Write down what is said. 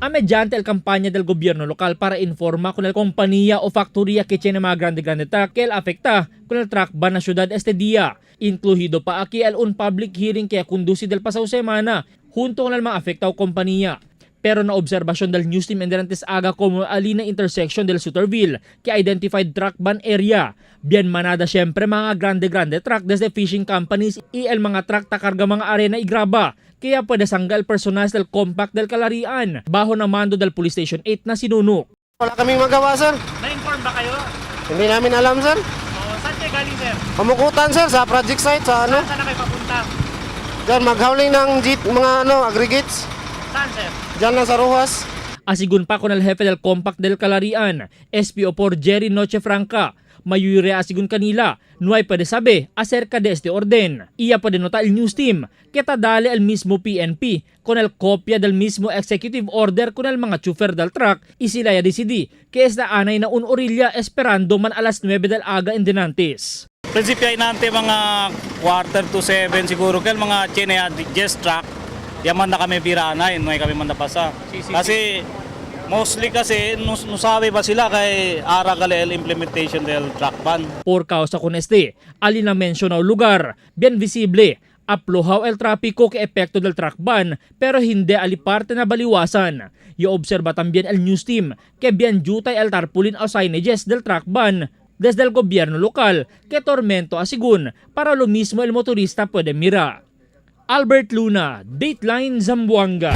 mediante el campaña del gobierno local para informar con la compañía o factoría que tiene mga grande truck que el afecta con el truck ban na syudad este día. Incluido pa aquí un public hearing que conduci del pasado semana junto con el mga afectado compañía. Pero na obserbasyon del news team enderantes aga como alina intersection del Suterville que identified truck ban area. Bien manada syempre mga grande truck desde fishing companies y el mga truck takarga mga arena igraba. Kaya pwede sanggal personal del compact del Calarian bajo na mando del Police Station 8 na sinunok. Wala kaming magawa, sir. Na-inform ba kayo? Hindi namin alam, sir. Saan kayo galing, sir? Pamukutan, sir, sa project site, sa ano. Saan na kayo papunta? Diyan, maghauling ng mga aggregates. Saan, sir? Diyan lang sa Rojas. Asigun pa con el jefe del compact del Calarian, SPO por Jerry Nochefranca. Mayure asigun kanila, no hay puede saber acerca de este orden. Iya puede notar el news team que tadale el mismo PNP con el copia del mismo executive order con el mga chufer del truck y sila ya decidí que es na anay na un orilla esperando man alas 9 del aga en Denantes. Prinsipyo ay nante mga 6:45 siguro kel mga chine just truck. Yaman na kami piranay, no ay kami man napasa. Kasi mostly kasi nusabi pa sila kay ara el implementation del truck ban. Por causa con este, alin na mencionado lugar, bien visible, aplohaw el tráfico que epekto del truck ban pero hindi aliparte na baliwasan. Y observa también el news team que bien yutay el tarpaulin o signages del truck ban desde el gobierno local que tormento asigun para lo mismo el motorista puede mirar. Albert Luna, Dateline Zamboanga.